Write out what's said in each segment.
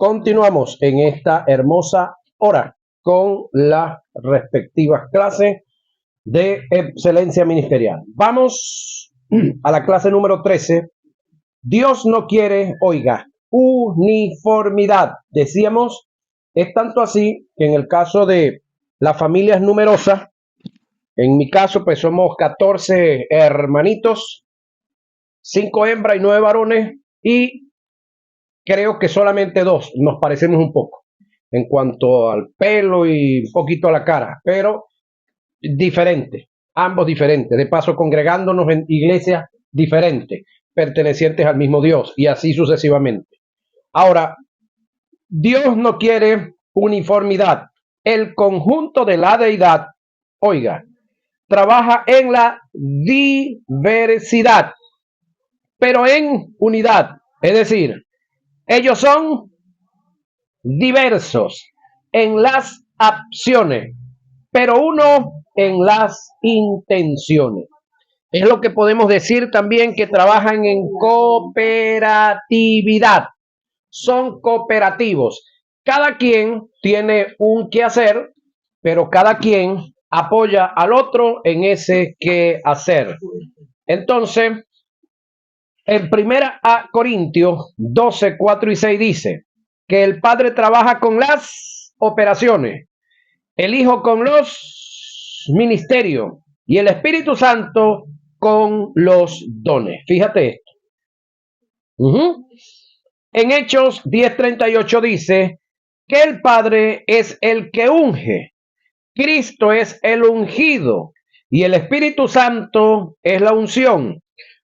Continuamos en esta hermosa hora con las respectivas clases de excelencia ministerial. Vamos a la clase número 13. Dios no quiere, oiga, uniformidad. Decíamos, es tanto así que en el caso de las familias numerosas, en mi caso pues somos 14 hermanitos, 5 hembras y 9 varones, y creo que solamente 2 nos parecemos un poco en cuanto al pelo y un poquito a la cara, pero diferentes, ambos diferentes, de paso congregándonos en iglesias diferentes, pertenecientes al mismo Dios, y así sucesivamente. Ahora, Dios no quiere uniformidad. El conjunto de la deidad, oiga, trabaja en la diversidad, pero en unidad. Es decir, ellos son diversos en las acciones, pero uno en las intenciones. Es lo que podemos decir también que trabajan en cooperatividad. Son cooperativos. Cada quien tiene un quehacer, pero cada quien apoya al otro en ese quehacer. Entonces, en 1 Corintios 12, 4 y 6 dice que el Padre trabaja con las operaciones, el Hijo con los ministerios y el Espíritu Santo con los dones. Fíjate esto. En Hechos 10:38 dice que el Padre es el que unge, Cristo es el ungido y el Espíritu Santo es la unción.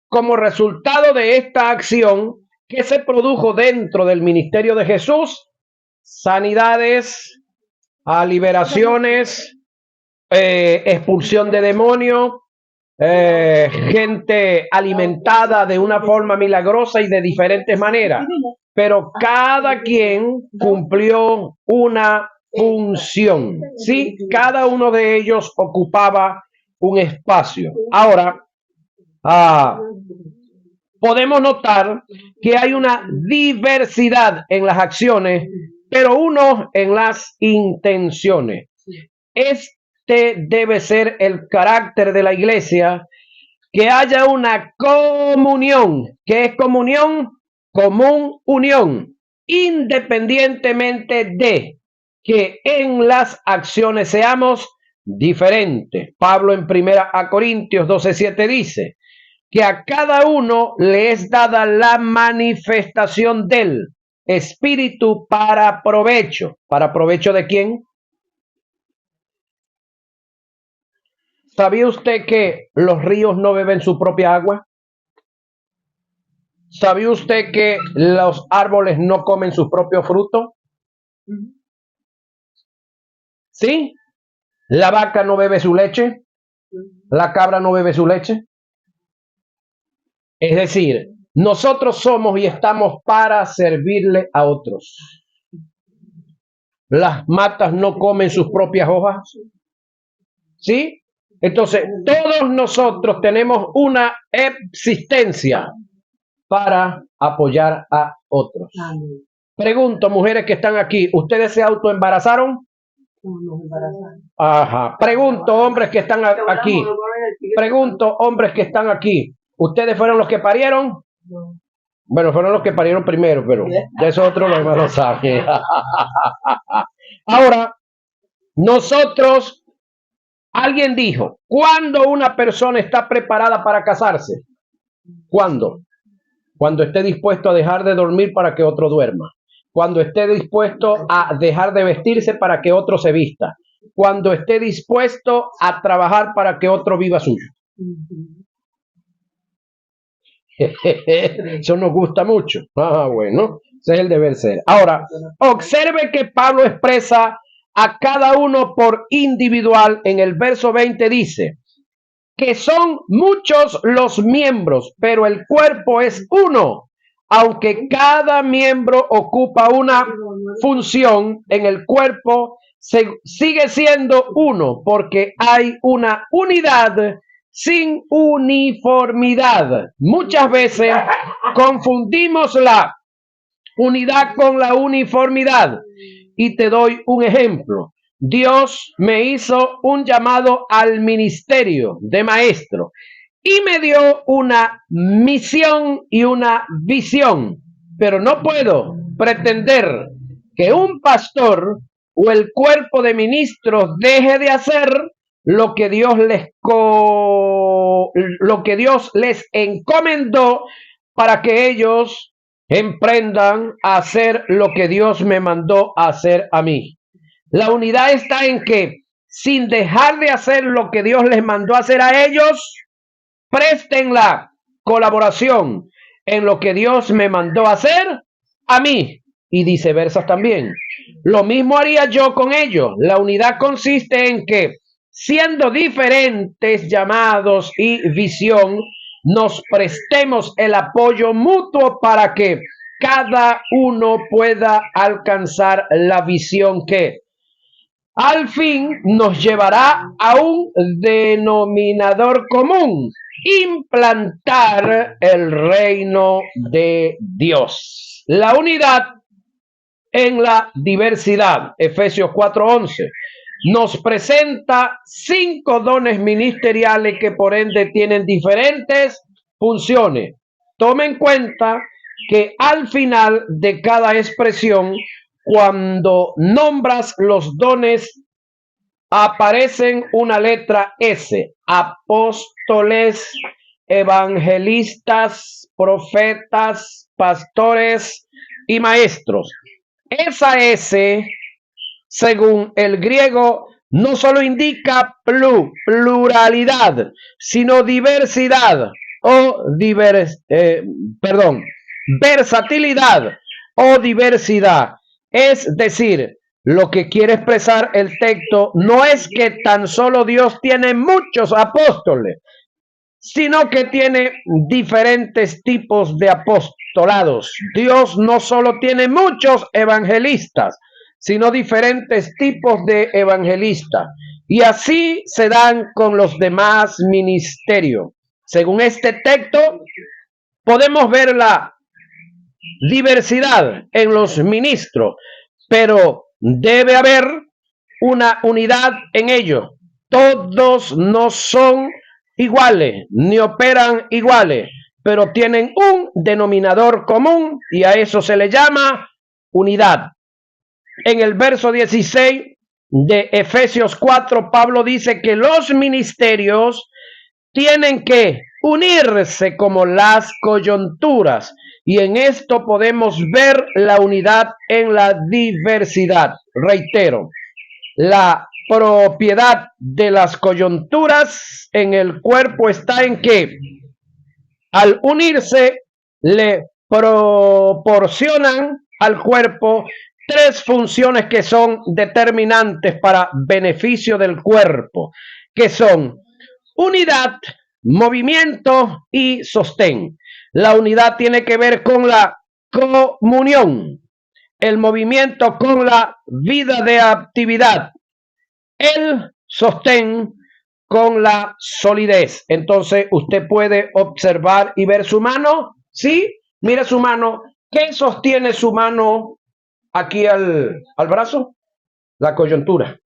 Como resultado de esta acción que se produjo dentro del ministerio de Jesús, sanidades, liberaciones, expulsión de demonios, gente alimentada de una forma milagrosa y de diferentes maneras, pero cada quien cumplió una función, ¿sí? Cada uno de ellos ocupaba un espacio. Ahora, podemos notar que hay una diversidad en las acciones, pero uno en las intenciones. Este debe ser el carácter de la iglesia, que haya una comunión. ¿Qué es comunión? Común unión, independientemente de que en las acciones seamos diferentes. Pablo en 1 Corintios 12:7 dice que a cada uno le es dada la manifestación del Espíritu para provecho. ¿Para provecho de quién? ¿Sabía usted que los ríos no beben su propia agua? ¿Sabía usted que los árboles no comen sus propios frutos? ¿Sí? ¿La vaca no bebe su leche? ¿La cabra no bebe su leche? Es decir, nosotros somos y estamos para servirle a otros. ¿Las matas no comen sus propias hojas? ¿Sí? Entonces, todos nosotros tenemos una existencia para apoyar a otros. Pregunto, mujeres que están aquí, ¿ustedes se autoembarazaron? Ajá. Pregunto, hombres que están aquí. Pregunto, hombres que están aquí, ¿ustedes fueron los que parieron? Bueno, fueron los que parieron primero, pero de eso otro lo demás lo sabe. Ahora, nosotros, alguien dijo, ¿cuándo una persona está preparada para casarse? ¿Cuándo? Cuando esté dispuesto a dejar de dormir para que otro duerma. Cuando esté dispuesto a dejar de vestirse para que otro se vista. Cuando esté dispuesto a trabajar para que otro viva suyo. Eso nos gusta mucho. Bueno, ese es el deber ser. Ahora, observe que Pablo expresa a cada uno por individual. En el verso 20 dice que son muchos los miembros, pero el cuerpo es uno. Aunque cada miembro ocupa una función en el cuerpo, sigue siendo uno, porque hay una unidad sin uniformidad. Muchas veces confundimos la unidad con la uniformidad. Y te doy un ejemplo. Dios me hizo un llamado al ministerio de maestro y me dio una misión y una visión, pero no puedo pretender que un pastor o el cuerpo de ministros deje de hacer lo que Dios les encomendó para que ellos emprendan a hacer lo que Dios me mandó a hacer a mí. La unidad está en que, sin dejar de hacer lo que Dios les mandó a hacer a ellos, presten la colaboración en lo que Dios me mandó a hacer a mí y viceversa también. Lo mismo haría yo con ellos. La unidad consiste en que, siendo diferentes llamados y visión, nos prestemos el apoyo mutuo para que cada uno pueda alcanzar la visión que al fin nos llevará a un denominador común: implantar el reino de Dios. La unidad en la diversidad. Efesios 4:11 nos presenta 5 dones ministeriales que por ende tienen diferentes funciones. Toma en cuenta que al final de cada expresión, cuando nombras los dones, aparecen una letra S: apóstoles, evangelistas, profetas, pastores y maestros. Esa S, según el griego, no solo indica pluralidad, sino diversidad o versatilidad o diversidad. Es decir, lo que quiere expresar el texto no es que tan solo Dios tiene muchos apóstoles, sino que tiene diferentes tipos de apostolados. Dios no solo tiene muchos evangelistas, sino diferentes tipos de evangelistas. Y así se dan con los demás ministerios. Según este texto, podemos ver la diversidad en los ministros, pero debe haber una unidad en ellos. Todos no son iguales, ni operan iguales, pero tienen un denominador común y a eso se le llama unidad. En el verso 16 de Efesios 4, Pablo dice que los ministerios tienen que unirse como las coyunturas, y en esto podemos ver la unidad en la diversidad. Reitero, la propiedad de las coyunturas en el cuerpo está en que al unirse le proporcionan al cuerpo 3 funciones que son determinantes para beneficio del cuerpo, que son unidad, movimiento y sostén. La unidad tiene que ver con la comunión, el movimiento con la vida de actividad, el sostén con la solidez. Entonces usted puede observar y ver su mano. ¿Sí? Mire su mano. ¿Qué sostiene su mano aquí al brazo? La coyuntura.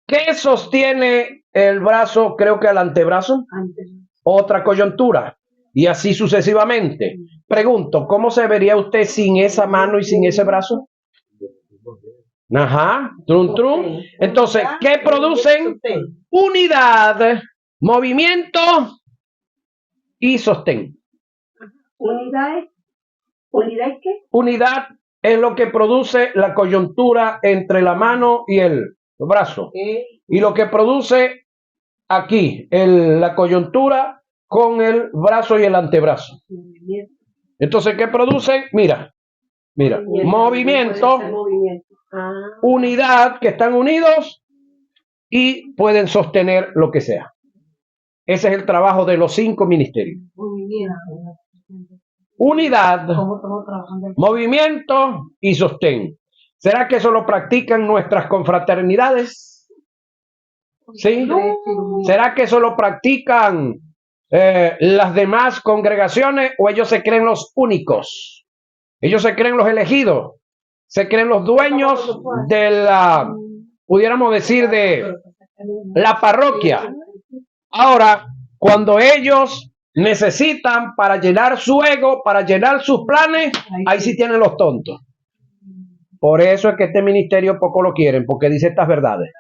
¿Qué sostiene el brazo, creo que al antebrazo? Otra coyuntura. Y así sucesivamente. Pregunto, ¿cómo se vería usted sin esa mano y sin ese brazo? Ajá, trum. Entonces, ¿qué producen? Unidad, movimiento y sostén. ¿Unidad es qué? Unidad es lo que produce la coyuntura entre la mano y el brazo. Y lo que produce aquí, la coyuntura con el brazo y el antebrazo. Entonces, ¿qué produce? Mira, movimiento, unidad, que están unidos y pueden sostener lo que sea. Ese es el trabajo de los 5 ministerios. Unidad, movimiento y sostén. ¿Será que eso lo practican nuestras confraternidades? ¿Sí? ¿Será que eso lo practican las demás congregaciones o ellos se creen los únicos Ellos se creen los elegidos, se creen los dueños de la, pudiéramos decir, de la parroquia. Ahora, cuando ellos necesitan para llenar su ego, para llenar sus planes, ahí sí tienen los tontos. Por eso es que este ministerio poco lo quieren, porque dice estas verdades.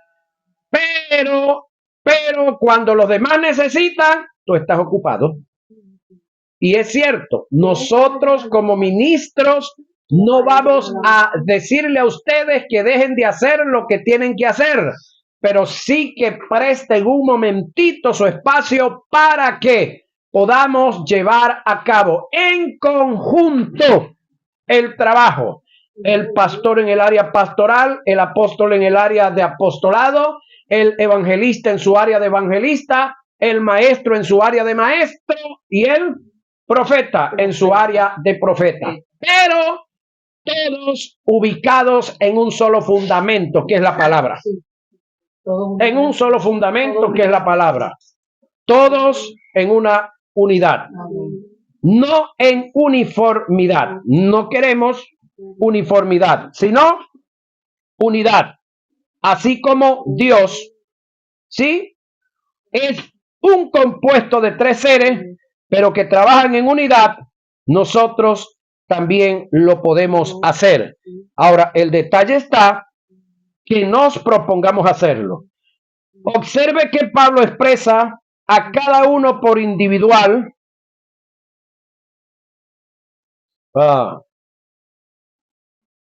Pero cuando los demás necesitan, tú estás ocupado. Y es cierto, nosotros como ministros no vamos a decirle a ustedes que dejen de hacer lo que tienen que hacer, pero sí que presten un momentito su espacio para que podamos llevar a cabo en conjunto el trabajo. El pastor en el área pastoral, el apóstol en el área de apostolado, el evangelista en su área de evangelista, el maestro en su área de maestro y el profeta en su área de profeta. Pero todos ubicados en un solo fundamento, que es la palabra. En un solo fundamento, que es la palabra. Todos en una unidad. No en uniformidad. No queremos uniformidad, sino unidad. Así como Dios, ¿sí? Es un compuesto de tres seres, pero que trabajan en unidad, nosotros también lo podemos hacer. Ahora, el detalle está que nos propongamos hacerlo. Observe que Pablo expresa a cada uno por individual.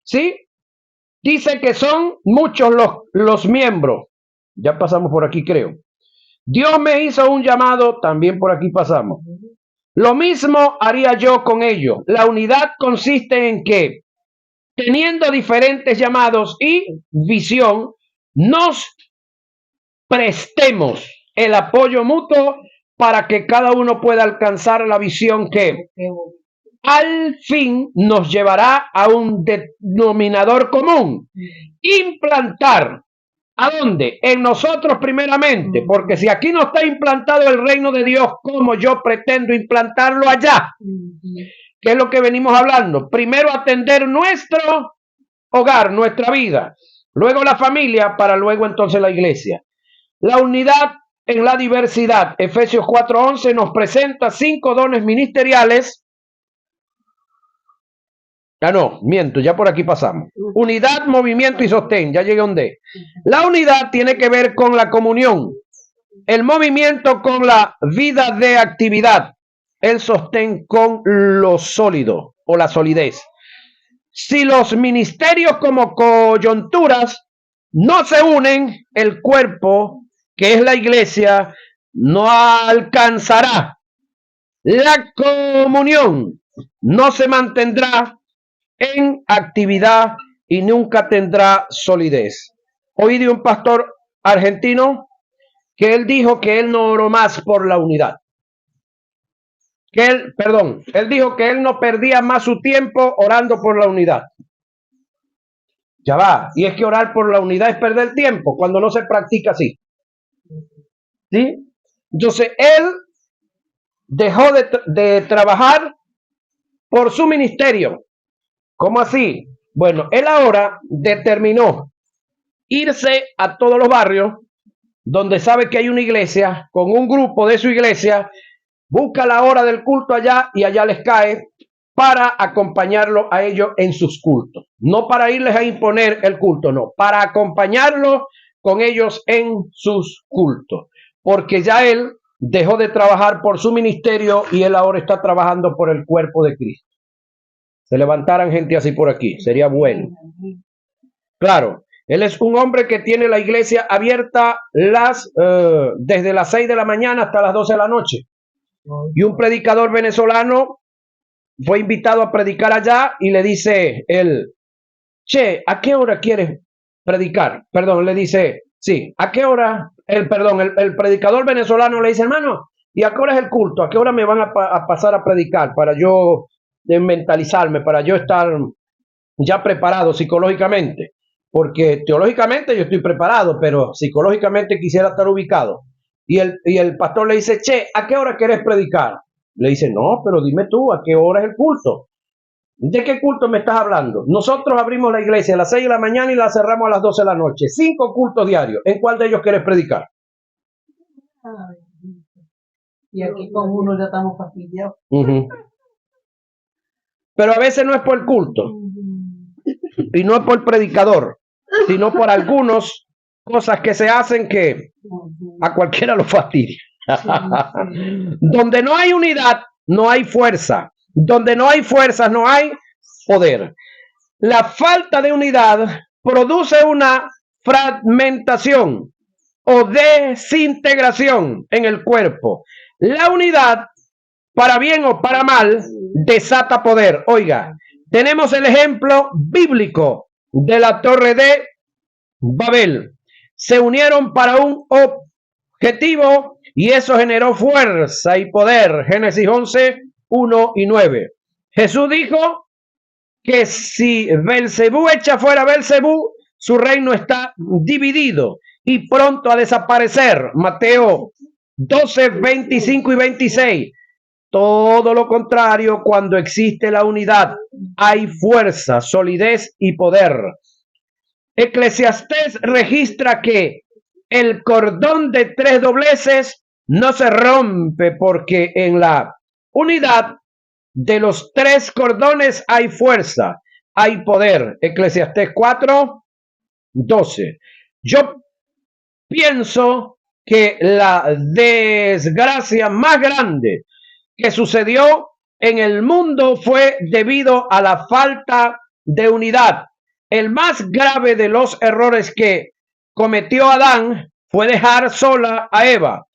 ¿Sí? Dice que son muchos los miembros. Ya pasamos por aquí, creo. Dios me hizo un llamado, también por aquí pasamos. Lo mismo haría yo con ellos. La unidad consiste en que, teniendo diferentes llamados y visión, nos prestemos el apoyo mutuo para que cada uno pueda alcanzar la visión que al fin nos llevará a un denominador común. Implantar. ¿A dónde? En nosotros primeramente, porque si aquí no está implantado el reino de Dios, ¿cómo yo pretendo implantarlo allá? ¿Qué es lo que venimos hablando? Primero atender nuestro hogar, nuestra vida, luego la familia, para luego entonces la iglesia. La unidad en la diversidad. Efesios 4:11 nos presenta 5 dones ministeriales. Ya no, miento, ya por aquí pasamos. Unidad, movimiento y sostén, ya llegué a un D. La unidad tiene que ver con la comunión, el movimiento con la vida de actividad, el sostén con lo sólido o la solidez. Si los ministerios como coyunturas no se unen, el cuerpo, que es la iglesia, no alcanzará. La comunión no se mantendrá en actividad y nunca tendrá solidez. Oí de un pastor argentino que él dijo que él no oró más por la unidad. Él dijo que él no perdía más su tiempo orando por la unidad. Ya va, y es que orar por la unidad es perder tiempo cuando no se practica así. ¿Sí? Entonces él dejó de trabajar por su ministerio. ¿Cómo así? Bueno, él ahora determinó irse a todos los barrios donde sabe que hay una iglesia, con un grupo de su iglesia, busca la hora del culto allá y allá les cae para acompañarlo a ellos en sus cultos. No para irles a imponer el culto, no, para acompañarlos con ellos en sus cultos. Porque ya él dejó de trabajar por su ministerio y él ahora está trabajando por el cuerpo de Cristo. Se levantaran gente así por aquí, sería bueno. Claro, él es un hombre que tiene la iglesia abierta desde las 6 de la mañana hasta las 12 de la noche. Y un predicador venezolano fue invitado a predicar allá y le dice él, che, ¿a qué hora quieres predicar? Perdón, le dice, sí, ¿a qué hora? El predicador venezolano le dice, hermano, ¿y a qué hora es el culto? ¿A qué hora me van a pasar a predicar para yo mentalizarme, para yo estar ya preparado psicológicamente? Porque teológicamente yo estoy preparado, pero psicológicamente quisiera estar ubicado. Y el pastor le dice, che, ¿a qué hora quieres predicar? Le dice, no, pero dime tú, ¿a qué hora es el culto? ¿De qué culto me estás hablando? Nosotros abrimos la iglesia a las 6 de la mañana y la cerramos a las 12 de la noche. 5 cultos diarios. ¿En cuál de ellos quieres predicar? Ay, y aquí con uno ya estamos fastidiados. Pero a veces no es por el culto y no es por el predicador, sino por algunas cosas que se hacen que a cualquiera lo fastidia. Donde no hay unidad, no hay fuerza. Donde no hay fuerza, no hay poder. La falta de unidad produce una fragmentación o desintegración en el cuerpo. La unidad, para bien o para mal, desata poder. Oiga, tenemos el ejemplo bíblico de la Torre de Babel. Se unieron para un objetivo y eso generó fuerza y poder. Génesis 11, 1 y 9. Jesús dijo que si Belcebú echa fuera a Belcebú, su reino está dividido y pronto a desaparecer. Mateo 12, 25 y 26. Todo lo contrario, cuando existe la unidad, hay fuerza, solidez y poder. Eclesiastés registra que el cordón de 3 dobleces no se rompe porque en la unidad de los 3 cordones hay fuerza, hay poder. Eclesiastés 4, 12. Yo pienso que la desgracia más grande que sucedió en el mundo fue debido a la falta de unidad. El más grave de los errores que cometió Adán fue dejar sola a Eva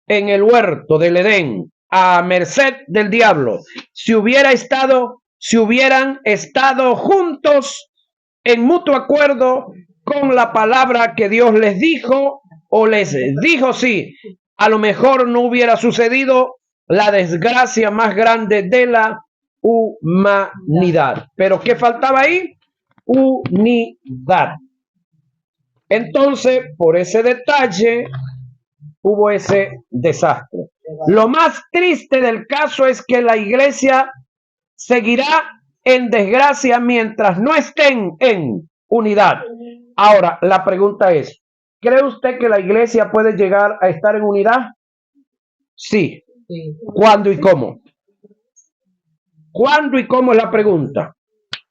en el huerto del Edén, a merced del diablo. Si hubieran estado juntos en mutuo acuerdo con la palabra que Dios les dijo, o les dijo sí, a lo mejor no hubiera sucedido la desgracia más grande de la humanidad. Pero ¿qué faltaba ahí? Unidad. Entonces, por ese detalle, hubo ese desastre. Lo más triste del caso es que la iglesia seguirá en desgracia mientras no estén en unidad. Ahora, la pregunta es, ¿cree usted que la iglesia puede llegar a estar en unidad? Sí. ¿Cuándo y cómo? ¿Cuándo y cómo es la pregunta?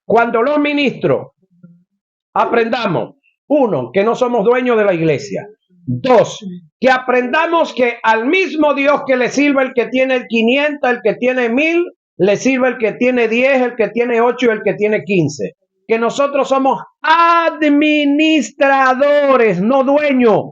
Cuando los ministros aprendamos, 1, que no somos dueños de la iglesia. 2, que aprendamos que al mismo Dios que le sirve el que tiene 500, el que tiene 1000, le sirve el que tiene 10, el que tiene 8 y el que tiene 15. Que nosotros somos administradores, no dueños.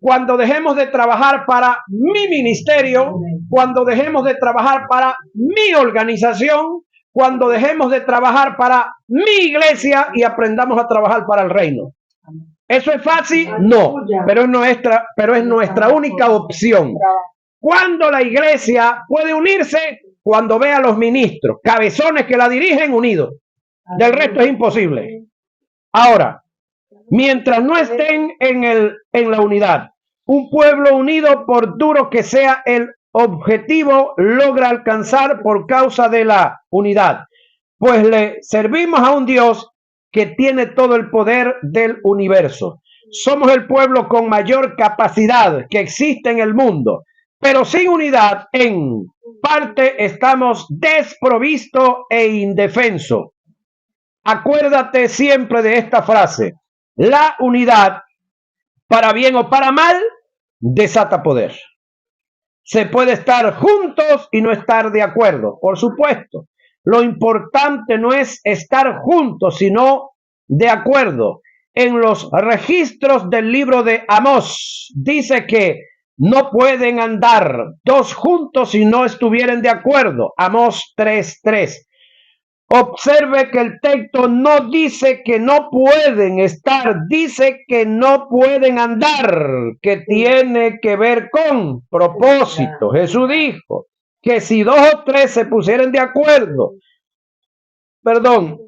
Cuando dejemos de trabajar para mi ministerio, cuando dejemos de trabajar para mi organización, cuando dejemos de trabajar para mi iglesia y aprendamos a trabajar para el reino. ¿Eso es fácil? No, pero es nuestra única opción. Cuando la iglesia puede unirse, cuando vea a los ministros, cabezones que la dirigen unidos. Del resto es imposible. Ahora, mientras no estén en la unidad, un pueblo unido, por duro que sea el objetivo, logra alcanzar por causa de la unidad. Pues le servimos a un Dios que tiene todo el poder del universo. Somos el pueblo con mayor capacidad que existe en el mundo, pero sin unidad, en parte estamos desprovistos e indefensos. Acuérdate siempre de esta frase: la unidad, para bien o para mal, desata poder. Se puede estar juntos y no estar de acuerdo, por supuesto. Lo importante no es estar juntos, sino de acuerdo. En los registros del libro de Amós dice que no pueden andar 2 juntos si no estuvieran de acuerdo. Amós 3:3. Observe que el texto no dice que no pueden estar, dice que no pueden andar, que tiene que ver con propósito. Jesús dijo que si 2 o 3 se pusieran de acuerdo,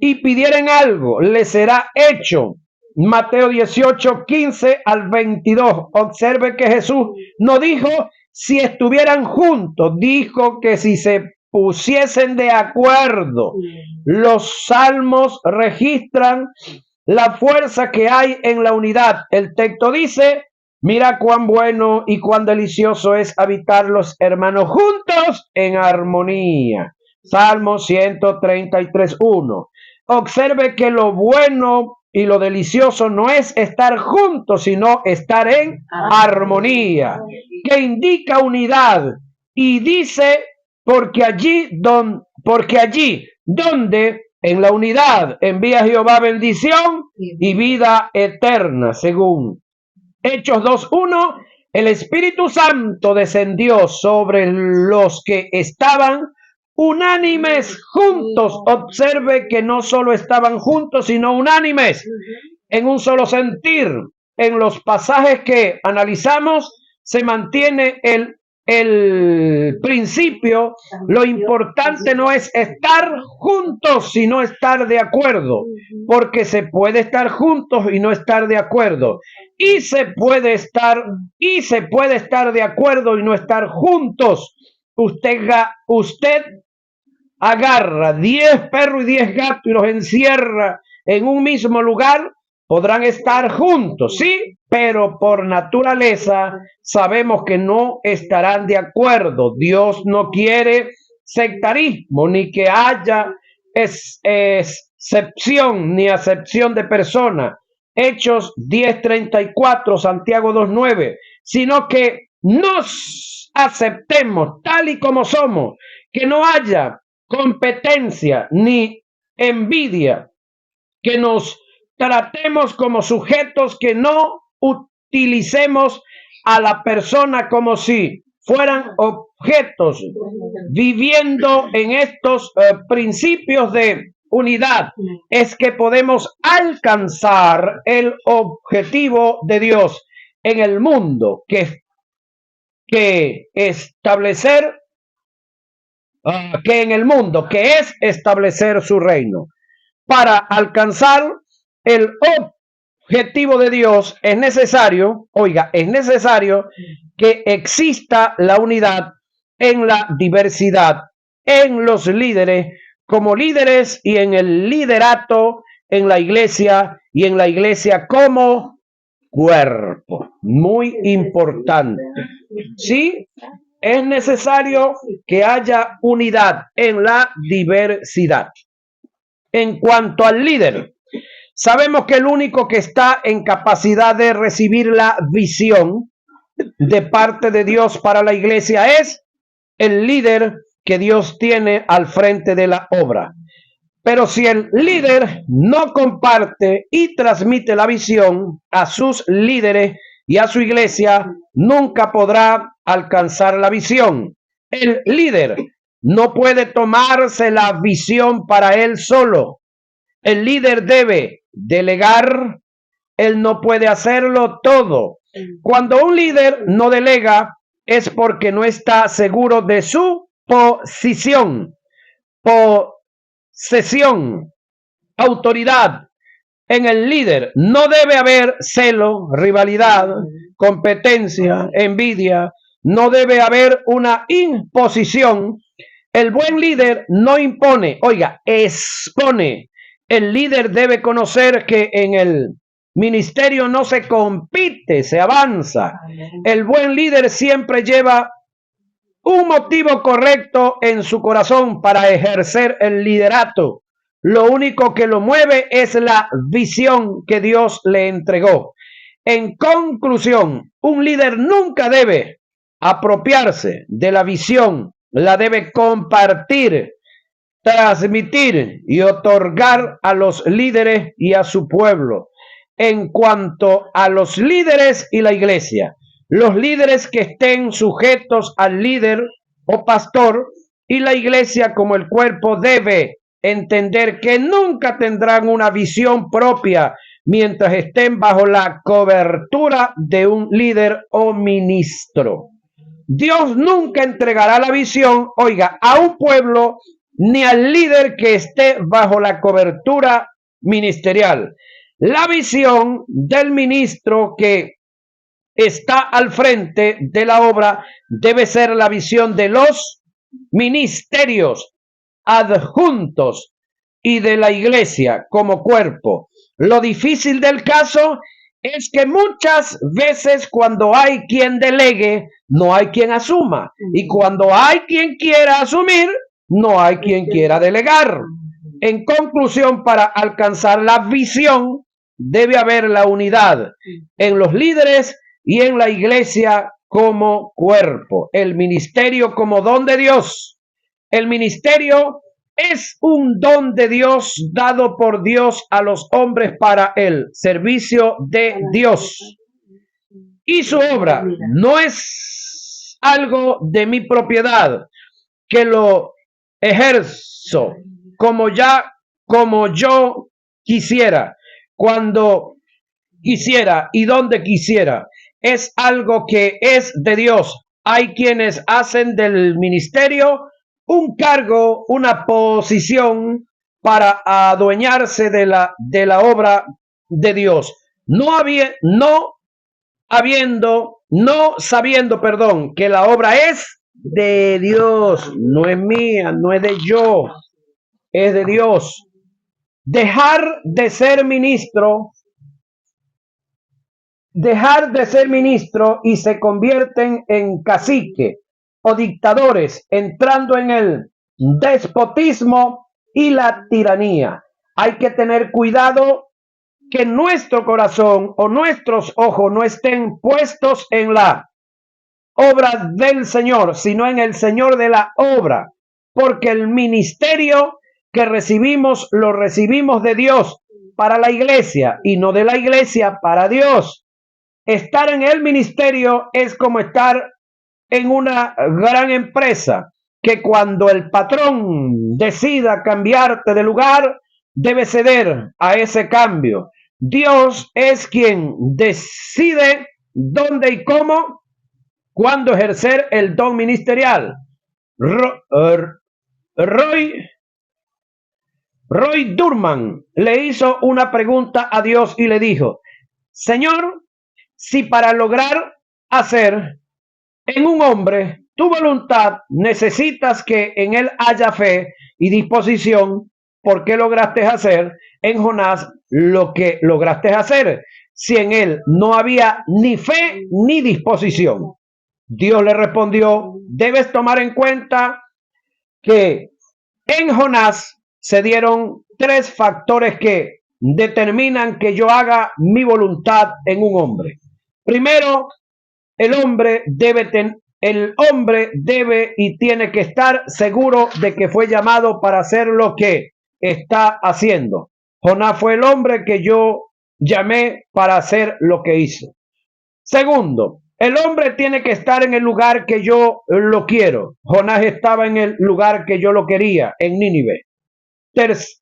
y pidieran algo, les será hecho. Mateo 18, 15 al 22. Observe que Jesús no dijo si estuvieran juntos, dijo que si se pusiesen de acuerdo. Los salmos registran la fuerza que hay en la unidad. El texto dice: mira cuán bueno y cuán delicioso es habitar los hermanos juntos en armonía. Salmo 133:1. Observe que lo bueno y lo delicioso no es estar juntos, sino estar en armonía, que indica unidad. Y dice, porque allí donde en la unidad envía Jehová bendición y vida eterna, según Hechos 2:1, el Espíritu Santo descendió sobre los que estaban unánimes juntos. Observe que no solo estaban juntos, sino unánimes, en un solo sentir. En los pasajes que analizamos se mantiene el principio. Lo importante no es estar juntos, sino estar de acuerdo, porque se puede estar juntos y no estar de acuerdo, y se puede estar de acuerdo y no estar juntos. Usted agarra 10 perros y 10 gatos y los encierra en un mismo lugar, podrán estar juntos, sí, pero por naturaleza sabemos que no estarán de acuerdo. Dios no quiere sectarismo, ni que haya excepción ni acepción de persona. Hechos 10:34, Santiago 2:9, sino que nos aceptemos tal y como somos, que no haya competencia ni envidia, que nos tratemos como sujetos, que no utilicemos a la persona como si fueran objetos, viviendo en estos principios de unidad, es que podemos alcanzar el objetivo de Dios en el mundo, que establecer que en el mundo, que es establecer su reino. Para alcanzar el objetivo de Dios es necesario que exista la unidad en la diversidad, en los líderes como líderes y en el liderato en la iglesia y en la iglesia como cuerpo. Muy importante. Sí, es necesario que haya unidad en la diversidad. En cuanto al líder, sabemos que el único que está en capacidad de recibir la visión de parte de Dios para la iglesia es el líder que Dios tiene al frente de la obra. Pero si el líder no comparte y transmite la visión a sus líderes y a su iglesia, nunca podrá alcanzar la visión. El líder no puede tomarse la visión para él solo. El líder debe delegar. Él no puede hacerlo todo. Cuando un líder no delega, es porque no está seguro de su posición, posesión, autoridad. En el líder no debe haber celo, rivalidad, competencia, envidia. No debe haber una imposición. El buen líder no impone, expone. El líder debe conocer que en el ministerio no se compite, se avanza. El buen líder siempre lleva un motivo correcto en su corazón para ejercer el liderato. Lo único que lo mueve es la visión que Dios le entregó. En conclusión, un líder nunca debe apropiarse de la visión, la debe compartir, transmitir y otorgar a los líderes y a su pueblo. En cuanto a los líderes y la iglesia, los líderes que estén sujetos al líder o pastor y la iglesia como el cuerpo debe entender que nunca tendrán una visión propia mientras estén bajo la cobertura de un líder o ministro. Dios nunca entregará la visión, a un pueblo ni al líder que esté bajo la cobertura ministerial. La visión del ministro que está al frente de la obra debe ser la visión de los ministerios adjuntos y de la iglesia como cuerpo. Lo difícil del caso es que muchas veces cuando hay quien delegue, no hay quien asuma. Y cuando hay quien quiera asumir, no hay quien quiera delegar. En conclusión, para alcanzar la visión, debe haber la unidad en los líderes y en la iglesia como cuerpo. El ministerio como don de Dios. El ministerio es un don de Dios dado por Dios a los hombres para el servicio de Dios. Y su obra no es algo de mi propiedad que lo ejerzo como yo quisiera, cuando quisiera y donde quisiera. Es algo que es de Dios. Hay quienes hacen del ministerio un cargo, una posición para adueñarse de la obra de Dios. No sabiendo, que la obra es de Dios, no es mía, no es de yo, es de Dios. Dejar de ser ministro y se convierten en cacique o dictadores, entrando en el despotismo y la tiranía. Hay que tener cuidado que nuestro corazón o nuestros ojos no estén puestos en la obra del Señor, sino en el Señor de la obra, porque el ministerio que recibimos, lo recibimos de Dios para la iglesia y no de la iglesia para Dios. Estar en el ministerio es como estar en una gran empresa, que cuando el patrón decida cambiarte de lugar, debe ceder a ese cambio. Dios es quien decide dónde y cómo, cuándo ejercer el don ministerial. Roy Durman le hizo una pregunta a Dios y le dijo: Señor, si para lograr hacer en un hombre tu voluntad necesitas que en él haya fe y disposición, ¿por qué lograste hacer en Jonás lo que lograste hacer si en él no había ni fe ni disposición? Dios le respondió: debes tomar en cuenta que en Jonás se dieron 3 factores que determinan que yo haga mi voluntad en un hombre. Primero, el hombre debe y tiene que estar seguro de que fue llamado para hacer lo que está haciendo. Jonás fue el hombre que yo llamé para hacer lo que hizo. Segundo, el hombre tiene que estar en el lugar que yo lo quiero. Jonás estaba en el lugar que yo lo quería, en Nínive.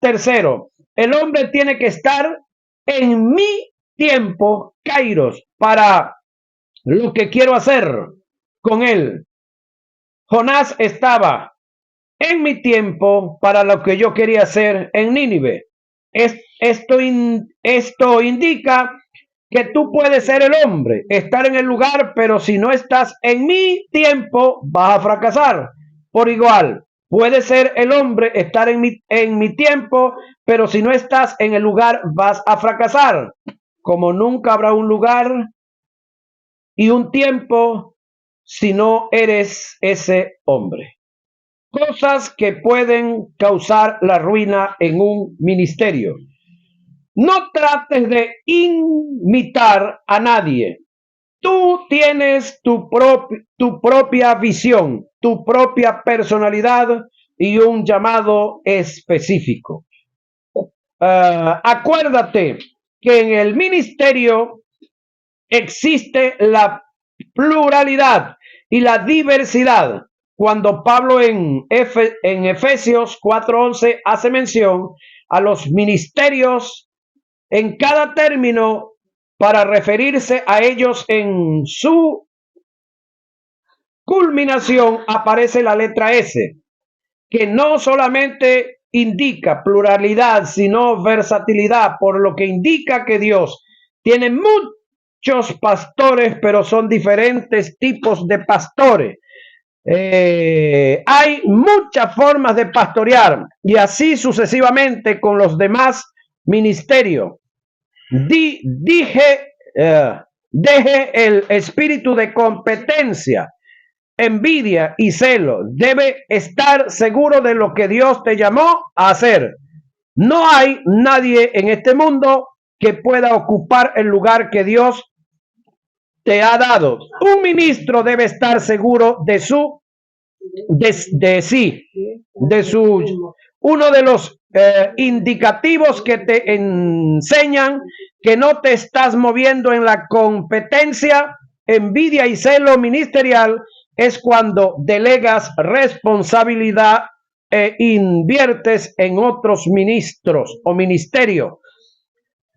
Tercero, el hombre tiene que estar en mi tiempo, Kairos, para lo que quiero hacer con él. Jonás estaba en mi tiempo para lo que yo quería hacer en Nínive. Esto indica que tú puedes ser el hombre, estar en el lugar, pero si no estás en mi tiempo, vas a fracasar. Por igual, puede ser el hombre, estar en mi tiempo, pero si no estás en el lugar, vas a fracasar. Como nunca habrá un lugar y un tiempo si no eres ese hombre. Cosas que pueden causar la ruina en un ministerio. No trates de imitar a nadie. Tú tienes tu propia visión, tu propia personalidad y un llamado específico. Acuérdate que en el ministerio existe la pluralidad y la diversidad. Cuando Pablo en Efesios 4:11 hace mención a los ministerios en cada término para referirse a ellos, en su culminación aparece la letra S, que no solamente indica pluralidad, sino versatilidad, por lo que indica que Dios tiene muchos pastores, pero son diferentes tipos de pastores. Hay muchas formas de pastorear y así sucesivamente con los demás ministerios. Deje el espíritu de competencia, envidia y celo. Debe estar seguro de lo que Dios te llamó a hacer. No hay nadie en este mundo que pueda ocupar el lugar que Dios te ha dado. Un ministro debe estar seguro de su uno de los indicativos que te enseñan que no te estás moviendo en la competencia, envidia y celo ministerial es cuando delegas responsabilidad e inviertes en otros ministros o ministerios.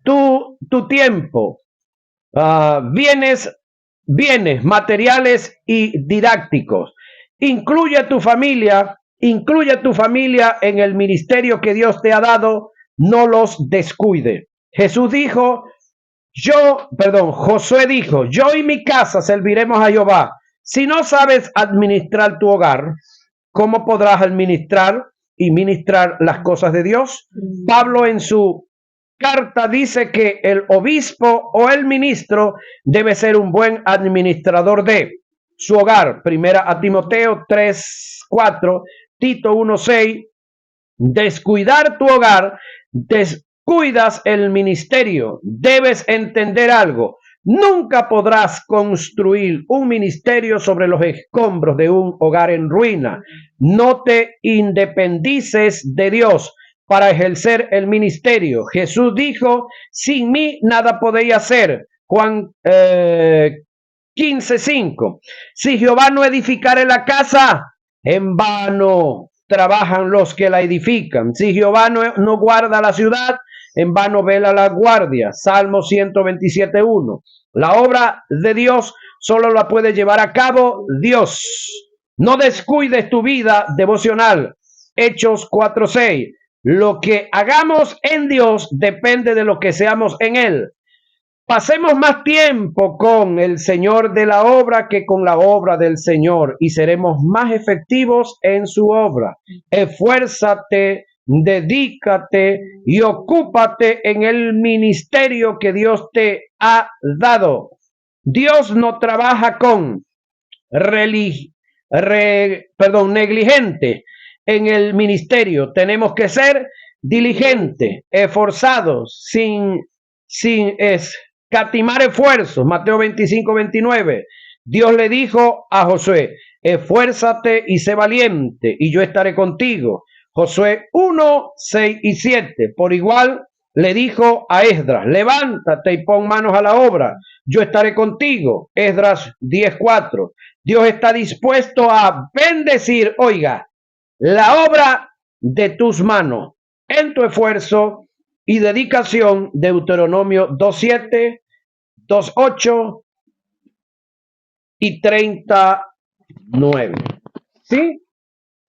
Tu tiempo, bienes materiales y didácticos. Incluye a tu familia en el ministerio que Dios te ha dado, no los descuide. Josué dijo, yo y mi casa serviremos a Jehová. Si no sabes administrar tu hogar, ¿cómo podrás administrar y ministrar las cosas de Dios? Pablo en su carta dice que el obispo o el ministro debe ser un buen administrador de su hogar. Primera a Timoteo 3:4, Tito 1:6. Descuidar tu hogar, descuidas el ministerio. Debes entender algo. Nunca podrás construir un ministerio sobre los escombros de un hogar en ruina. No te independices de Dios para ejercer el ministerio. Jesús dijo, sin mí nada podéis hacer. Juan 15:5. Si Jehová no edificare la casa, en vano trabajan los que la edifican. Si Jehová no guarda la ciudad, en vano vela la guardia. Salmo 127:1. La obra de Dios solo la puede llevar a cabo Dios. No descuides tu vida devocional. Hechos 4:6. Lo que hagamos en Dios depende de lo que seamos en Él. Pasemos más tiempo con el Señor de la obra que con la obra del Señor y seremos más efectivos en su obra. Esfuérzate, dedícate y ocúpate en el ministerio que Dios te ha dado. Dios no trabaja con negligente en el ministerio. Tenemos que ser diligentes, esforzados, sin escatimar esfuerzos. Mateo 25:29. Dios le dijo a Josué, esfuérzate y sé valiente, y yo estaré contigo. Josué 1:6-7. Por igual le dijo a Esdras, levántate y pon manos a la obra, yo estaré contigo. Esdras 10:4. Dios está dispuesto a bendecir, oiga, la obra de tus manos en tu esfuerzo y dedicación. Deuteronomio 2:7, 2:8 y 39. ¿Sí?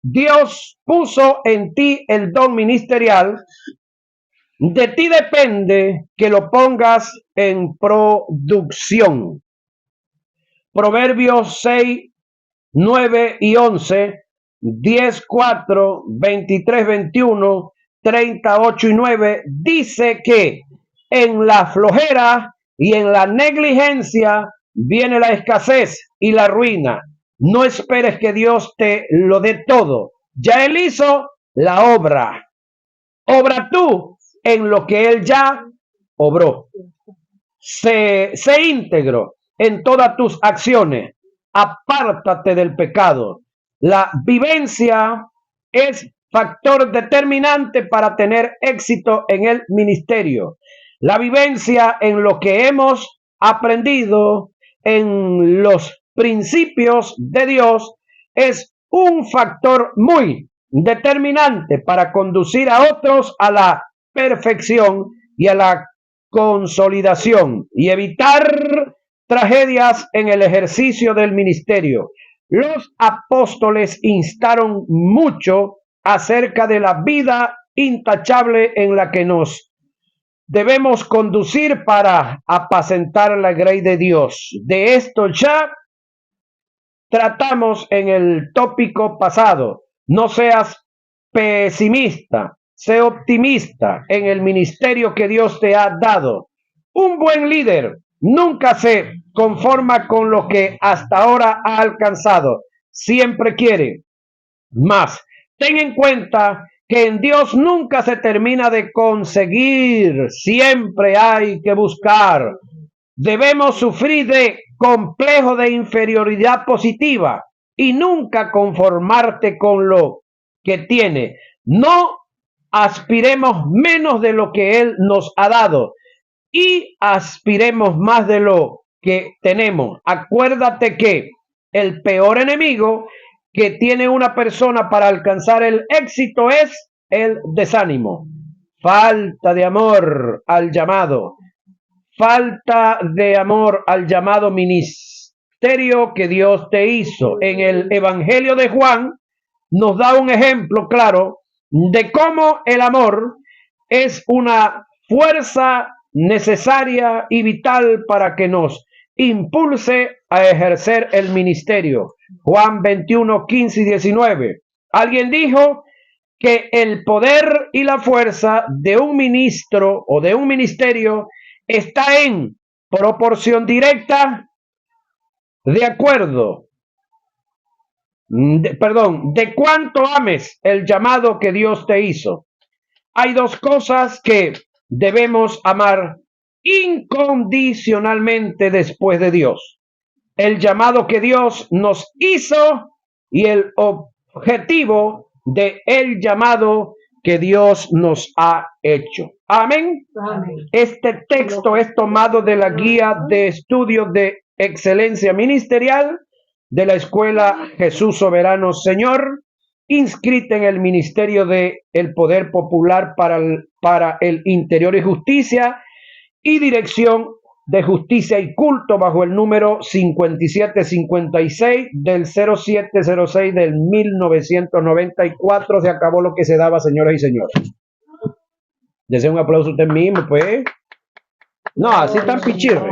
Dios puso en ti el don ministerial. De ti depende que lo pongas en producción. Proverbios 6:9-11, 10:4, 23:21, 38:9 dice que en la flojera y en la negligencia viene la escasez y la ruina. No esperes que Dios te lo dé todo. Ya Él hizo la obra. Obra tú en lo que Él ya obró. Sé íntegro en todas tus acciones. Apártate del pecado. La vivencia es factor determinante para tener éxito en el ministerio. La vivencia en lo que hemos aprendido, en los principios de Dios, es un factor muy determinante para conducir a otros a la perfección y a la consolidación y evitar tragedias en el ejercicio del ministerio. Los apóstoles instaron mucho acerca de la vida intachable en la que nos debemos conducir para apacentar la grey de Dios. De esto ya tratamos en el tópico pasado. No seas pesimista, sé optimista en el ministerio que Dios te ha dado. Un buen líder nunca se conforma con lo que hasta ahora ha alcanzado. Siempre quiere más. Ten en cuenta que en Dios nunca se termina de conseguir. Siempre hay que buscar. Debemos sufrir de complejo de inferioridad positiva y nunca conformarte con lo que tiene. No aspiremos menos de lo que Él nos ha dado y aspiremos más de lo que tenemos. Acuérdate que el peor enemigo que tiene una persona para alcanzar el éxito es el desánimo, falta de amor al llamado, falta de amor al llamado ministerio que Dios te hizo. En el Evangelio de Juan nos da un ejemplo claro de cómo el amor es una fuerza necesaria y vital para que nos impulse a ejercer el ministerio. Juan 21, 15 y 19. Alguien dijo que el poder y la fuerza de un ministro o de un ministerio está en proporción directa de acuerdo, de cuánto ames el llamado que Dios te hizo. Hay dos cosas que debemos amar incondicionalmente después de Dios: el llamado que Dios nos hizo y el objetivo de el llamado que Dios nos ha hecho. Amén. Amén. Este texto es tomado de la guía de estudios de excelencia ministerial de la Escuela Jesús Soberano Señor, inscrita en el Ministerio de el Poder Popular para el Interior y Justicia y Dirección de Justicia y Culto bajo el número 5756 del 0706 del 1994. Se acabó lo que se daba, señoras y señores. Deseo un aplauso a usted mismo, pues. No, así tan pichirre.